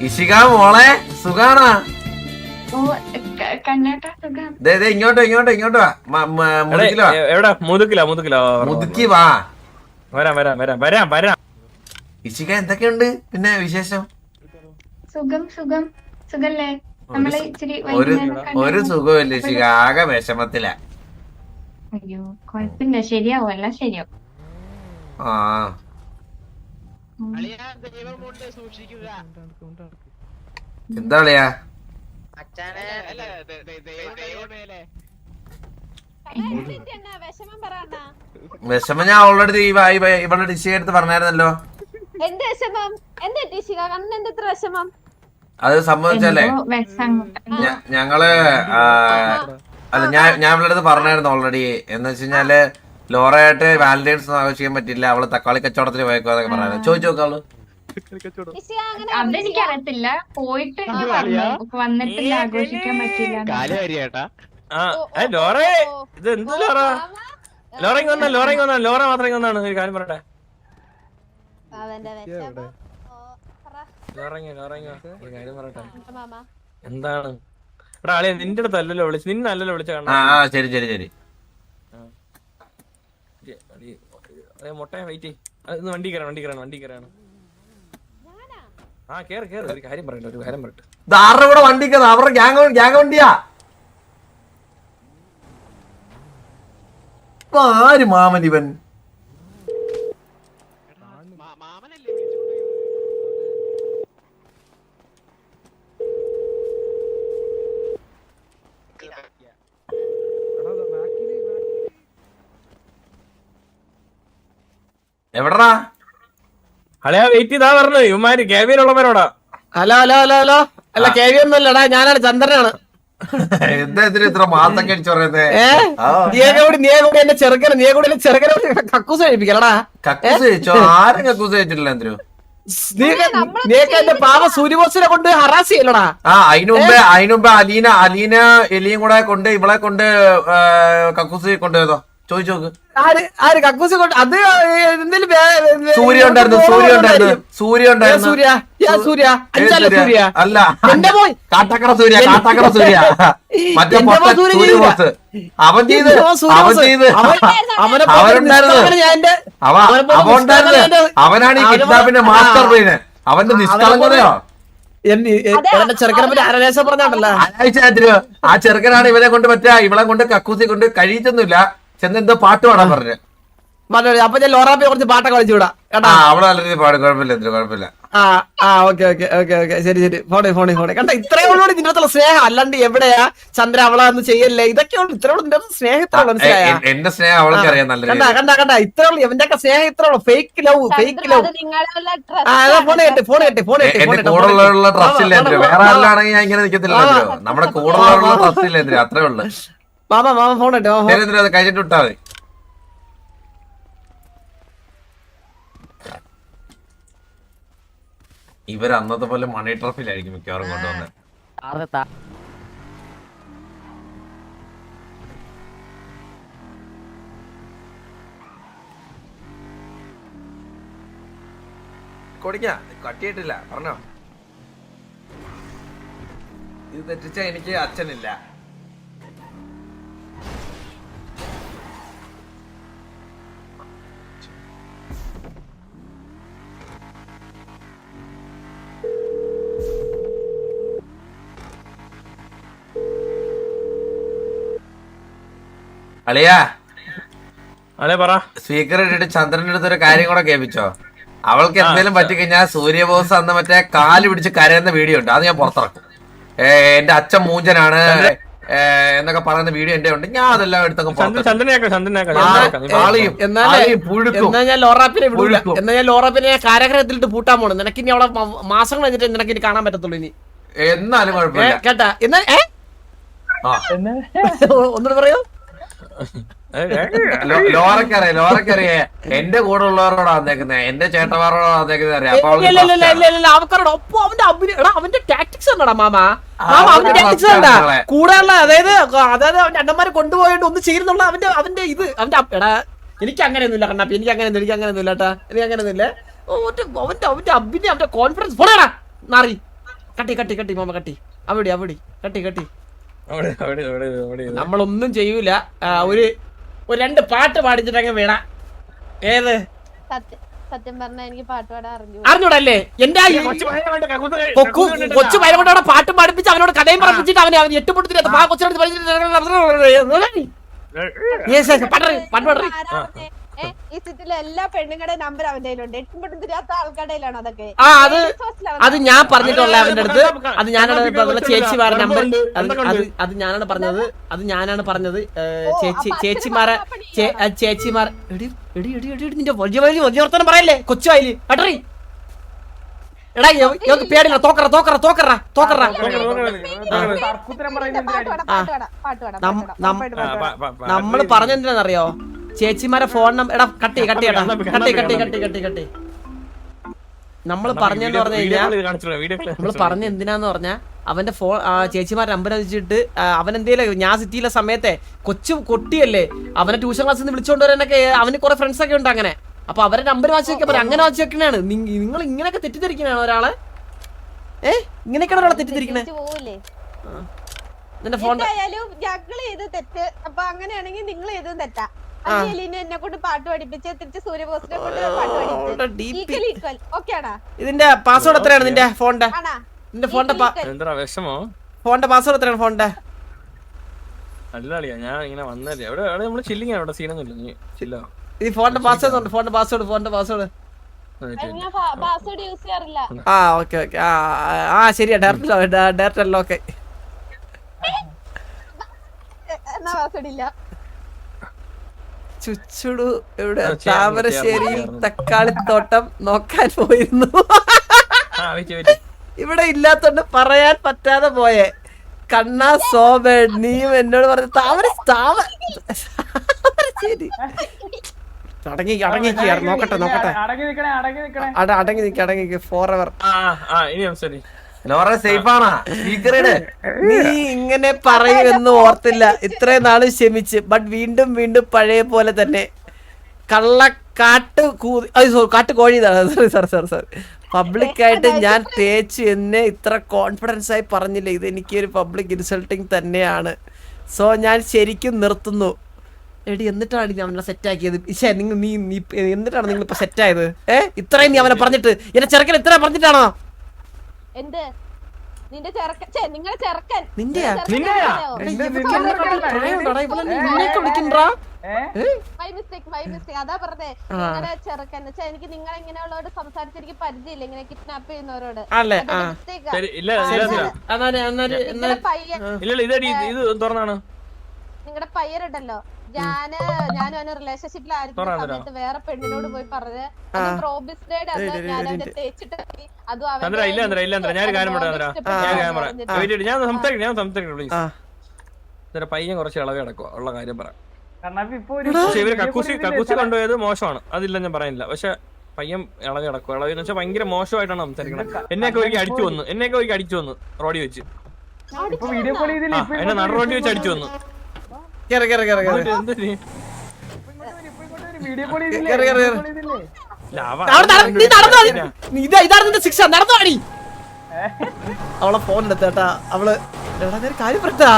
ഇഷിക മോളെ സുഖാണോ? ഇങ്ങോട്ടോ മുതുക്കി വാ. ഇഷിക എന്തൊക്കെയുണ്ട് പിന്നെ വിശേഷം? സുഖം സുഖം സുഖല്ലേ? ഒരു സുഖമില്ല ഇഷിക, ആകെ വിഷമത്തിലാ. അയ്യോ കൊഴപ്പില്ല, ശരിയാവും, എല്ലാം ശരിയാവും. ആ എന്താ കളിയാ? വിഷമം ഞാൻ ഓൾറെഡി ഇവളുടെ ഡിഷ് എടുത്ത് പറഞ്ഞായിരുന്നല്ലോ. അത് സംഭവിച്ചല്ലേ, ഞങ്ങള് അല്ല ഞാൻ ഇവളുടെ അടുത്ത് പറഞ്ഞായിരുന്നു ഓൾറെഡി. എന്ന് വെച്ച് കഴിഞ്ഞാല് ലോറയായിട്ട് വാലന്റൈൻസ് ആഘോഷിക്കാൻ പറ്റില്ല, അവള് തക്കാളി കച്ചവടത്തിന് പോയേക്കോന്നൊക്കെ പറയാറ്. ചോദിച്ചു നോക്കാള്. അതെനിക്കറിയത്തില്ല, പോയിട്ട് വന്നിട്ടില്ല, ആഘോഷിക്കാൻ പറ്റില്ല. ലോറ മാത്രം ഒന്നാണ് ഒരു കാര്യം പറയട്ടെ. എന്താണ് ഇവിടെ ആളിയ നിന്റെ അടുത്ത് അല്ലല്ലോ വിളിച്ചു, നിന്നല്ലല്ലോ വിളിച്ച കാണാ. ശരി ശരി ശരി മുട്ടയെ വെയിറ്റ് വണ്ടി കയറാണ്. ആ കേറ് ഒരു കാര്യം പറയട്ടെ. ആരുടെ കൂടെ വണ്ടിക്കത്? അവരുടെ ഗ്യാങ് വണ്ടിയാ. ആര് മാമൻ ഇവൻ? എവിടാ അളയാ വെയിറ്റ് ചെയ്താ പറഞ്ഞു ഇവന്മാര് കേവിയിലുള്ളവരോടാ. ഹലോ അല്ല കേവി ഒന്നുമല്ലടാ, ഞാനാണ് ചന്ദ്രനാണ്. എന്താ ഇതിന് ഇത്ര മാസം കഴിച്ചു പറയുന്നേ? എന്നെ ചെറുക്കനെ കക്കൂസ് കഴിപ്പിക്കലടാ. കക്കൂസ് കഴിച്ചോ? ആരും കക്കൂസ് കഴിച്ചിട്ടില്ല. എന്തിനു നീക്ക് എന്റെ പാവ സൂര്യബോസിനെ കൊണ്ട് ഹറാസ് ചെയ്യലടാ. അതിനുമുമ്പ് അലീന എലിയും കൂടെ കൊണ്ട് ഇവളെ കൊണ്ട് കക്കൂസ് കൊണ്ടുപോയതോ? ചോദിച്ചു നോക്ക്. ആര് കക്കൂസ് കൊണ്ട്? അത് സൂര്യ ഉണ്ടായിരുന്നു. അല്ല, കാട്ടാക്കട സൂര്യ മറ്റേ സൂര്യബോസ്. അവൻ ചെയ്ത് അവനാണ് ഈ കിഡ്നാപ്പിന്റെ മാസ്റ്റർ ബ്രെയിന്. അവന്റെ നിഷ്കളങ്കതയോ എന്റെ ചെറുക്കനെ പറ്റി അരലേശം പറഞ്ഞാണ്ടല്ലോ. ആ ചെറുക്കനാണ് ഇവനെ കൊണ്ട് ഇവളെ കൊണ്ട് കക്കൂസി കൊണ്ട് കഴിയിച്ചൊന്നുമില്ല, ചെന്നെന്തോ പാട്ട് പാടാൻ പറഞ്ഞു. അപ്പൊ ഞാൻ ലോറാപ്പയെ കുറച്ച് പാട്ടൊക്കെ കളിച്ചു വിടാം കേട്ടാ. അവളെ നല്ല രീതിയിൽ പാടും, കുഴപ്പമില്ല. ഓക്കെ ശരി ഫോണി കണ്ട ഇത്രയോട് ഇതിനകത്തുള്ള സ്നേഹം. അല്ലാണ്ട് എവിടെയാ ചന്ദ്ര അവളെ ഒന്നും ചെയ്യല്ലേ, ഇതൊക്കെയുള്ളൂ ഇത്രയോട് നിന്റെ സ്നേഹത്തോളം. എന്റെ സ്നേഹം അവൾക്ക് അറിയാം നല്ല. കണ്ട ഇത്രയുള്ളൂ എന്റെ ഒക്കെ സ്നേഹം, ഇത്രയുള്ളൂ. Fake love. എന്റെ കൂടുതലുള്ള ട്രസ്റ്റ് ഇല്ല. വേറെ ആരിലാണെങ്കിൽ ഞാൻ ഇങ്ങനെ നിൽക്കത്തില്ല. നമ്മുടെ കൂടുതലുള്ള ട്രസ്റ്റ് ഇല്ല. അത്രേ ഉള്ളു. മാമ ഫോൺ അത് കഴിഞ്ഞിട്ട് വിട്ടാ മതി. ഇവർ അന്നത്തെ പോലെ മണി ട്രഫിലായിരിക്കും മിക്കവാറും കൊണ്ടുവന്നത്. കൊടിക്ക കട്ടിയിട്ടില്ല പറഞ്ഞോ. ഇത് തെറ്റിച്ച എനിക്ക് അച്ഛനില്ല. അളിയാ പറ. സ്പീക്കർ ഇട്ടിട്ട് ചന്ദ്രന്റെ അടുത്ത് ഒരു കാര്യം കൂടെ കേൾപ്പിച്ചോ. അവൾക്ക് എന്തെങ്കിലും പറ്റിക്കഴിഞ്ഞാൽ സൂര്യബോസ് അന്ന് മറ്റേ കാല് പിടിച്ച് കരയുന്ന വീഡിയോ ഉണ്ട്, അത് ഞാൻ പുറത്തിറക്കും. എന്റെ അച്ഛൻ മൂഞ്ചനാണ് എന്നൊക്കെ പറയുന്ന വീഡിയോ എന്റെ ഉണ്ട്. ഞാൻ അതെല്ലാം എടുത്തൊക്കെ ഞാൻ ലോറാപ്പിനെ കാരാഗ്രഹത്തിലിട്ട് പൂട്ടാൻ പോണു. നിനക്ക് ഇനി അവളെ മാസം കഴിഞ്ഞിട്ട് നിനക്ക് ഇനി കാണാൻ പറ്റത്തുള്ളൂ. ഇനി എന്നാലും കുഴപ്പമില്ല കേട്ടാ. എന്നാൽ ഒന്നുകൂടെ പറയൂ. ലോറക്കറിയേ എന്റെ കൂടെ ഉള്ളവരോടാ വന്നേക്കുന്നത്, എന്റെ ചേട്ടന്മാരോടാ വന്നേക്കുന്നത് അറിയാം. അവക്കാരോട് ഒപ്പം അവന്റെ ടാക്ടിക്സ് കണ്ടടാ മാമ. അവന്റെ ടാക്ടിക്സ് കണ്ടാ കൂടെയുള്ള അതായത് അവന്റെ അണ്ണന്മാരെ കൊണ്ടുപോയിട്ട് ഒന്ന് ചേരുന്നുള്ള അവന്റെ ഇത് അവന്റെ എടാ എനിക്ക് അങ്ങനെയൊന്നുമില്ല കണ്ണാപ്പി, എനിക്ക് അങ്ങനെയൊന്നുമില്ല കേട്ടാ, എനിക്ക് അങ്ങനെയൊന്നുമില്ല. അവന്റെ അഭിനയം അവന്റെ കോൺഫിഡൻസ് പോടാ നാറി. കട്ടി മാമ കട്ടി അവിടെ കട്ടി അവിടെ നമ്മളൊന്നും ചെയ്യൂല. ഒരു 2 പാട്ട് പാടിച്ചിട്ട് അങ്ങ് വീണ. ഏത് സത്യം പറഞ്ഞാൽ എനിക്ക് പാട്ട് പാടാൻ അറിഞ്ഞൂടല്ലേ? എന്റെ കൊച്ചു പൈരകൊണ്ടവിടെ പാട്ടും പാടിപ്പിച്ച് അവനോട് കഥയും പറഞ്ഞിട്ട് അവനെ എട്ടുപൊട്ടത്തിനകത്ത് കൊച്ചിനടുത്ത് ഈ സിറ്റിയിലെ എല്ലാ പെണ്ണുങ്ങളുടെ നമ്പർ അവന്റെ കയ്യിലുണ്ട്. എട്ടും തിരിയാത്ത ആൾക്കാരുടെ കയ്യിലാണ് അതൊക്കെ. അത് ഞാൻ പറഞ്ഞിട്ടുള്ള അവന്റെ അടുത്ത്. അത് ഞാനാണ് ചേച്ചിമാരുടെ നമ്പർ. അത് ഞാനാണ് പറഞ്ഞത്. ചേച്ചിമാർ നിന്റെ വലിയ വർത്തനം പറയല്ലേ കൊച്ചുവായില് അടറി. എടാ പേടില്ല. തോക്കറ നമ്മള് പറഞ്ഞെന്തിനാന്നറിയോ? ചേച്ചിമാരെ ഫോൺ നമ്പർ. എടാ കട്ടി നമ്മള് പറഞ്ഞെന്ന് പറഞ്ഞു കഴിഞ്ഞാൽ നമ്മള് പറഞ്ഞ എന്തിനാന്ന് പറഞ്ഞാ അവന്റെ ഫോൺ ചേച്ചിമാരുടെ നമ്പർ വെച്ചിട്ട് അവൻ എന്തേലും ഞാൻ സിറ്റിയിലെ സമയത്തെ കൊട്ടിയല്ലേ അവനെ ട്യൂഷൻ ക്ലാസ്സിൽ നിന്ന് വിളിച്ചോണ്ട് വരാനൊക്കെ അവന് കുറെ ഫ്രണ്ട്സ് ഒക്കെ ഉണ്ട്. അങ്ങനെ അപ്പൊ അവരെ നമ്പർ വാങ്ങിച്ചു വെക്കാൻ പറയാം. അങ്ങനെ വാങ്ങിച്ചു വെക്കണാണ്. നിങ്ങൾ ഇങ്ങനെയൊക്കെ തെറ്റിദ്ധരിക്കണാണ് ഒരാളെ? ഇങ്ങനെയൊക്കെയാണ് ഒരാളെ തെറ്റിദ്ധരിക്കണേ. നിന്റെ ഫോൺ തെറ്റ്. അപ്പൊ അങ്ങനെയാണെങ്കിൽ നിങ്ങൾ ചെയ്തതും തെറ്റാ. എന്നെ കൊണ്ട് പാട്ട് പഠിപ്പിച്ച് തിരിച്ച് സൂര്യബോസിനെ കൊണ്ട് പാട്ട് പഠിപ്പിച്ചു. ഓക്കെയാണോ? ഇതിന്റെ പാസ്വേഡ് എത്രയാണ് നിന്റെ ഫോണിന്റെ? നിന്റെ ഫോണിന്റെ പാസ്വേഡ് എത്രയാണ് ഫോണിന്റെ? അല്ല ഞാൻ ഇങ്ങനെ വന്നല്ലേ എവിടെ നമ്മള് ചില്ലിങ് അവിടെ സീനൊന്നുമില്ല. നീ ചില്ലോ. ഇത് ഫോണിന്റെ പാസ്വേഡ് ഉണ്ട്. ഫോണിന്റെ പാസ്വേഡ് പാസ്വേഡ് യൂസ് ചെയ്യാറില്ല. ഓക്കെ ശരിയാ. Direct lock. എന്നാ പാസ്വേഡ് ഇല്ല. ചുച്ചുടു ഇവിടെ താമരശ്ശേരിയിൽ തക്കാളിത്തോട്ടം നോക്കാൻ പോയിരുന്നു. ഇവിടെ ഇല്ലാത്തോണ്ട് പറയാൻ പറ്റാതെ പോയേ. കണ്ണാ സോബേഡ് നീയും എന്നോട് പറഞ്ഞു താമരശ്ശേരി. അടങ്ങി നോക്കട്ടെ. അടങ്ങി നിക്ക് ഫോർ എവർ. നീ ഇങ്ങനെ പറയുമെന്ന് ഓർത്തില്ല. ഇത്രയും നാളും ക്ഷമിച്ച്. ബട്ട് വീണ്ടും പഴയ പോലെ തന്നെ കാട്ടുകോഴി. സോറി പബ്ലിക്കായിട്ട് ഞാൻ തേച്ചു എന്നെ ഇത്ര കോൺഫിഡൻസ് ആയി പറഞ്ഞില്ല. ഇത് എനിക്കൊരു പബ്ലിക് ഇൻസൾട്ടിങ് തന്നെയാണ്. സോ ഞാൻ ശരിക്കും നിർത്തുന്നു. എടി എന്നിട്ടാണ് നീ അവനെ സെറ്റാക്കിയത്? നീ എന്നിട്ടാണ് നിങ്ങൾ ഇപ്പൊ സെറ്റായത്? ഇത്രയും നീ അവനെ പറഞ്ഞിട്ട് എന്നെ ചെറുക്കൻ ഇത്ര പറഞ്ഞിട്ടാണോ? എന്ത് നിന്റെ ചെറുക്കൻ? നിങ്ങളുടെ ചെറുക്കൻ മൈ മിസ്റ്റേക്ക്. അതാ പറഞ്ഞേ നിങ്ങളുടെ ചെറുക്കൻ. എനിക്ക് നിങ്ങൾ ഇങ്ങനെയുള്ളവരോട് സംസാരിച്ച് എനിക്ക് പരിചയമില്ല. ഇങ്ങനെ കിഡ്നാപ്പ് ചെയ്യുന്നവരോട് നിങ്ങളുടെ പയ്യനുണ്ടല്ലോ. ഞാനും റിലേഷൻഷിപ്പിലായിരിക്കുന്ന സമയത്ത് വേറെ പെണ്ണിനോട് പോയി പറഞ്ഞ് പ്രോബിസ്ഡേഡ് ഞാൻ അവനെ തേച്ചിട്ട് പയ്യൻ കുറച്ച് ഇളവ് കിടക്കുക ഉള്ള കാര്യം പറയാം. ഇവര് കക്കൂസി കൊണ്ടുപോയത് മോശമാണ്, അതില്ല ഞാൻ പറയുന്നില്ല. പക്ഷെ പയ്യൻ ഇളവ് കിടക്കുക. ഇളവെന്ന് വെച്ചാൽ ഭയങ്കര മോശമായിട്ടാണ് സംസാരിക്കുന്നത്. എന്നെയൊക്കെ ഒരിക്കൽ അടിച്ചു വന്നു റോഡിൽ വെച്ച്. എന്നെ നട റോഡിൽ വെച്ച് അടിച്ചു വന്നു. അവളെ ഫോൺ എടുത്തേട്ടാ. അവള് കാര്യം പറട്ടാ.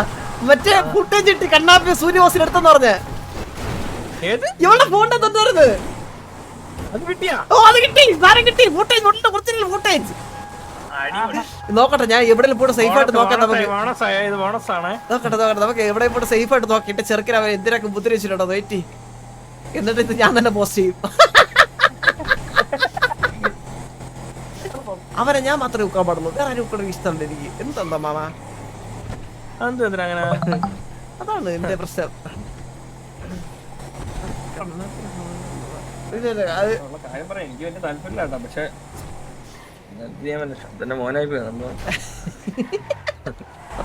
മറ്റേ ഫുട്ടേജ് ഇട്ട് കണ്ണാപ്പി സൂര്യബോസിന് എടുത്തെന്ന് പറഞ്ഞേ. ഇവളുടെ ഫോണിന്റെ തന്നായിരുന്നു. അത് കിട്ടി. ഫുട്ടേജ് നോക്കട്ടെ. ഞാൻ എവിടെ പോയിട്ട് സേഫ് ആയിട്ട് നോക്കാം. നമുക്ക് നമുക്ക് എവിടെ പോയിട്ട് സേഫ് ആയിട്ട് നോക്കിട്ട് ചെറുക്കൻ അവൻ എന്തിനൊക്കെ ഉപദ്രവിച്ചിട്ടുണ്ടോ വെയിറ്റ്. എന്നിട്ട് ഇത് ഞാൻ തന്നെ പോസ്റ്റ് ചെയ്യും. അവരെ ഞാൻ മാത്രമേ ഉക്കാൻ പാടുള്ളൂ. വേറെ ആരും ഉക്കാൻ ഇഷ്ടമല്ല എനിക്ക്. എന്താ മാമ? അതാണ് എന്റെ പ്രശ്നം. എനിക്ക് വലിയ താല്പര്യമില്ല. പക്ഷെ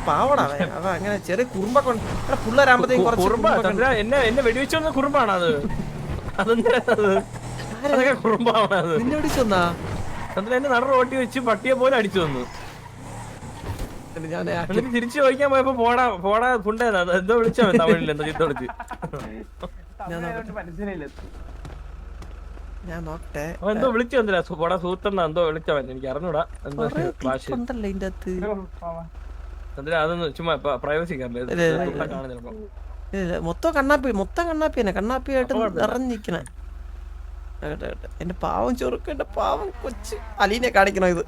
പാവടാ അവ അങ്ങനെ ചെറിയ കുറുമ്പ പിള്ളേരാകുമ്പോഴത്തേക്കും എന്നെ വെടിവെച്ചൊന്ന കുറുമ്പാണ് അത്. അതൊക്കെ കുറുമ്പാവണത്. നിന്നെ അടിച്ചൊന്നാ? എന്നെ നട റോട്ടി വെച്ച് പട്ടിയെ പോലെ അടിച്ചു വന്നു. തിരിച്ചു ചോദിക്കാൻ പോയപ്പോ പോടാ ഫുണ്ടേതാ എന്തോ വിളിച്ചോ തമിഴിൽ എന്തോ ചിത്ത വിളിച്ച്. ഞാൻ നോക്കട്ടെ. അവൻ എന്തോ വിളിച്ചു വന്നില്ല പോടാ സൂത്തെന്നാ എന്തോ വിളിച്ചവൻ എനിക്ക് അറിഞ്ഞൂടാ എന്തോ ഭാഷ ഉണ്ടല്ലോ ഇതിന്റെ അകത്ത്. ചന്ദ്ര അതൊന്ന് ചുമ്മാ പ്രൈവസി കാണും ചിലപ്പോ. ഇല്ല, മൊത്തം കണ്ണാപ്പി തന്നെ കണ്ണാപ്പിയായിട്ട് നിറഞ്ഞിരിക്കണേ. എന്റെ പാവം ചെറുക്ക്, എന്റെ പാവം കൊച്ച് അലീനെ കാണിക്കണോ ഇത്?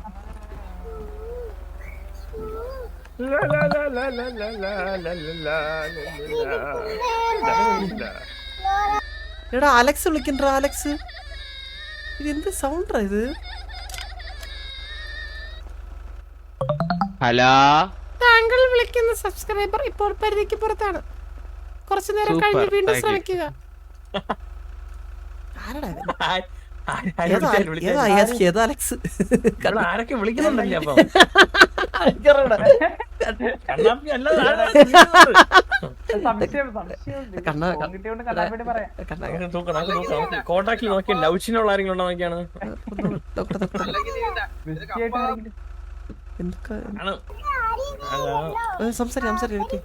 എടാ അലക്സ് വിളിക്കണ്ട. അലക്സ് ഇതെന്ത് സൗണ്ടാ ഇത്? ഹലോ, താങ്കൾ വിളിക്കുന്ന സബ്സ്ക്രൈബർ ഇപ്പോൾ പരിധിക്ക് പുറത്താണ്. കുറച്ചു നേരം കഴിഞ്ഞ് വീണ്ടും ശ്രമിക്കുക. ആരടാ ഇത്? ഏതാ അലക്സ്? ആരൊക്കെ വിളിക്കുന്നുണ്ടല്ലേ അപ്പൊ കോൺടാക്റ്റിൽ നോക്കിയ ലൗച്ചിനുള്ള ആരെങ്കിലും ഉണ്ടോ നോക്കിയാണ്. സംസാരിക്കും.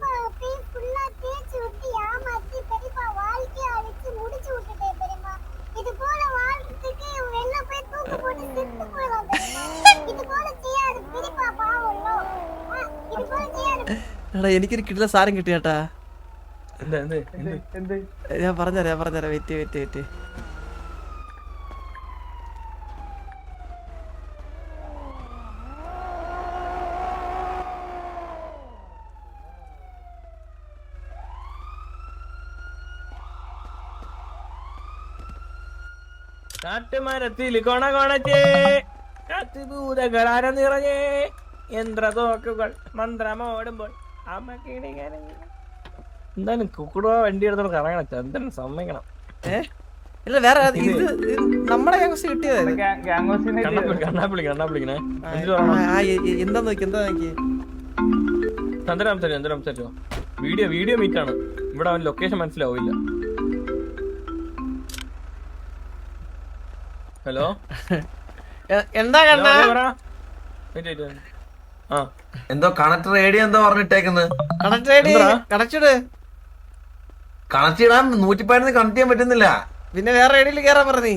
എടാ എനിക്കൊരു കിട്ടുന്ന സാരം കിട്ടിയാട്ടാ. ഞാൻ പറഞ്ഞുതരാം വെയിറ്റ്. കാട്ടുമരത്തിൽ കൊണകൊണച്ചേ കാത്തുഭൂതകളാര നിറഞ്ഞേ യന്ത്രതോക്കുകൾ മന്ത്രമോടുമ്പോൾ എന്തായാലും കുക്കുടുവ വണ്ടി എടുത്തോണ്ട് കറങ്ങണം. എന്തായാലും സമ്മതിക്കണം. ഇല്ല വേറെ ഇത് നമ്മളെ ഗ്യാങ്സ് കിട്ടിയത്. കണ്ണാപ്പിളിക്കണേ എന്താ നോക്കി ചന്ദ്രൻ സംസാരിച്ചോ. വീഡിയോ മീറ്റ് ആണ് ഇവിടെ. അവൻ ലൊക്കേഷൻ മനസ്സിലാവില്ല. ഹലോ എന്താ എന്തോ കണക്ടർ റേഡിയോ എന്തോ പറഞ്ഞിട്ടേക്കുന്നത്. കണക്ട് ഇടാൻ 111 കണക്ട് ചെയ്യാൻ പറ്റുന്നില്ല. പിന്നെ വേറെ റേഡിയോയിൽ കേറാൻ പറഞ്ഞേ.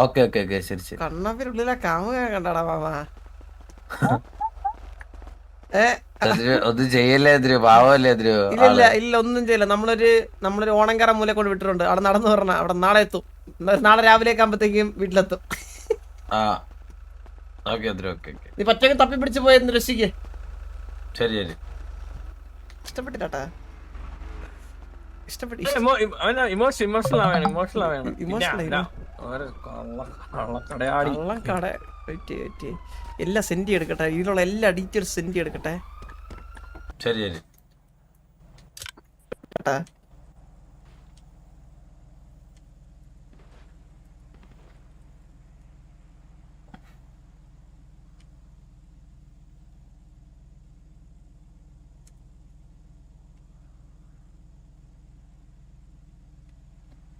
ഓക്കെ ശരി. കണ്ണാപ്പിനുള്ളിലാ കാമുക കണ്ടാടാ മാമ. അത് ചെയ്യല്ലേ എതിര് പാവല്ലേ എതിര്. ഇല്ല ഒന്നും ചെയ്യില്ല. നമ്മളൊരു ഓണങ്കര മൂല കൊണ്ട് വിട്ടിട്ടുണ്ട്. അവിടെ നടന്നു പറഞ്ഞ അവിടെ നാളെ എത്തും. നാളെ രാവിലെ ആകുമ്പത്തേക്കും വീട്ടിലെത്തും. നീ പറ്റൊക്കെ തപ്പി പിടിച്ചു പോയെന്ന് രക്ഷിക്ക്. ശരി ഇഷ്ടപ്പെട്ടിട്ടാ. എല്ലാം സെൻഡ് എടുക്കട്ടെ. ഇതിലുള്ള എല്ലാ ഡീറ്റെയിൽസ് സെൻഡ് എടുക്കട്ടെ. ശരി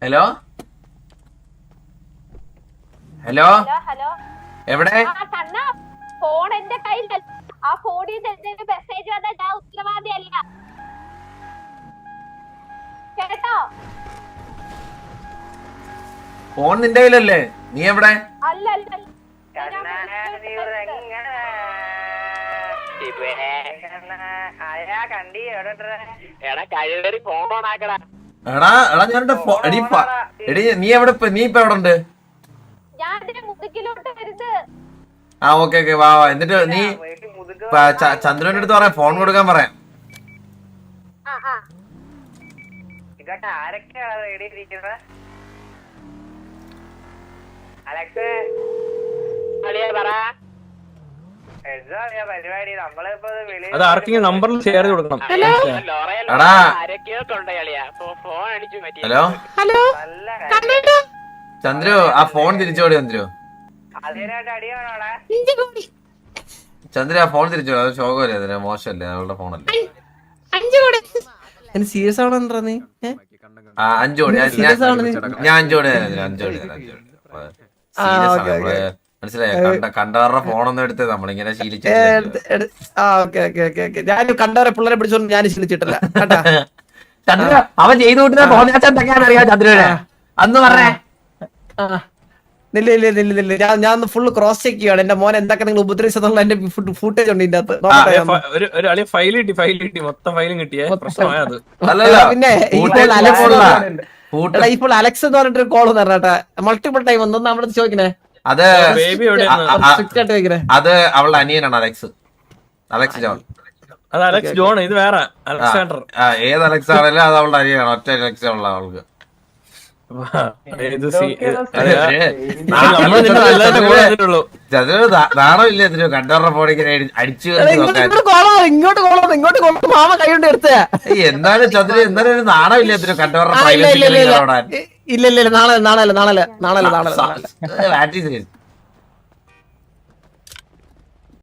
ഹലോ എവിടെ? ഫോൺ എന്റെ കയ്യിൽ. ആ ഫോണിൽ നിന്ന് മെസ്സേജ് വന്നാൽ ഞാൻ ഉത്തരവാദിയല്ല കേട്ടോ. ഫോൺ നിന്റെ കയ്യിലല്ലേ? നീ എവിടെ? അല്ല എടാ നീ എവിടെ? നീ ഇപ്പൊ എവിടെ ഉണ്ട്? ഓക്കെ വാ. എന്നിട്ട് നീ ചന്ദ്രന്റെ അടുത്ത് പറയാം, ഫോൺ കൊടുക്കാൻ പറയാം. അത് ആർക്കെങ്കിലും നമ്പറിൽ ഷെയർ ചെയ്ത് കൊടുക്കണം. ഹലോ ചന്ദ്രു, ആ ഫോൺ തിരിച്ചോടി. ചന്ദ്രു ആ ഫോൺ തിരിച്ചോടി. അത് ശോകമല്ലേ? അതിന് മോശമല്ലേ? അവളുടെ ഫോണല്ലേ? സീരിയസ് ആണോ നീ? 5 കോടി ഞാൻ 5 കോടി തരാം. 5 കോടി മനസ്സിലായോ? കണ്ടവരുടെ ഫോണൊന്നും എടുത്ത് നമ്മളിങ്ങനെ ശീലിച്ചു. ഞാൻ കണ്ടവരെ പിള്ളേരെ പിടിച്ചോണ്ട് ഞാൻ ശീലിച്ചിട്ടില്ല. ചന്ദ്ര അവൻ ചെയ്തു കൂട്ടുന്ന ഫോൺ അറിയാം ചന്ദ്രനെ. അന്ന് പറഞ്ഞേ ഞാൻ ഫുള്ള് ക്രോസ് ചെക്ക് ചെയ്യാണ് എന്റെ മോൻ എന്തൊക്കെ നിങ്ങൾ ഉപദ്രവിച്ചെന്നുള്ള എന്റെ ഫുട്ടേജ് ഉണ്ട് ഇതിന്റെ അകത്ത് നോക്കട്ടെ ഞാൻ ഒന്ന്. ഒരു അളിയ ഫയൽ കിട്ടി മൊത്തം ഫയലും കിട്ടിയേ പ്രശ്നമായത്. അല്ലല്ല പിന്നെ കൂട്ടേജ് അലക്സ് ഉള്ള എന്ന് എടാ ഇപ്പോൾ അലക്സ് എന്ന് പറഞ്ഞിട്ട് കോൾ പറഞ്ഞേട്ടാ മൾട്ടിപ്പിൾ ടൈം ഒന്നും നമ്മുടെ ചോദിക്കണേ അത് ബേബി എവിടെയാണ്? സ്ട്രിക്റ്റ് ആയിട്ട് ചോദിക്കണേ. അത് അവളുടെ അനിയനാണ് അലക്സ് ജോൺ. അത് അലക്സ് ജോൺ, ഇത് വേറെ അലക്സാണ്ടർ. ഏത് അലക്സ് ആണെങ്കിലും അത് അവളുടെ അനിയനാണ്. ഒറ്റ അലക്സ് ഉള്ള അവൾക്ക്. നാണമില്ല ഇതിന് കണ്ടവരുടെ ഫോണിങ്ങനെ അടിച്ചു ഇങ്ങോട്ട് മാമ കൈകൊണ്ട് എടുത്തേ. എന്താണ് ചതുര എന്തായാലും ഒരു നാണമില്ല ഇതിന് കണ്ടവരുടെ പ്രൈവസി ഇല്ല നാളെ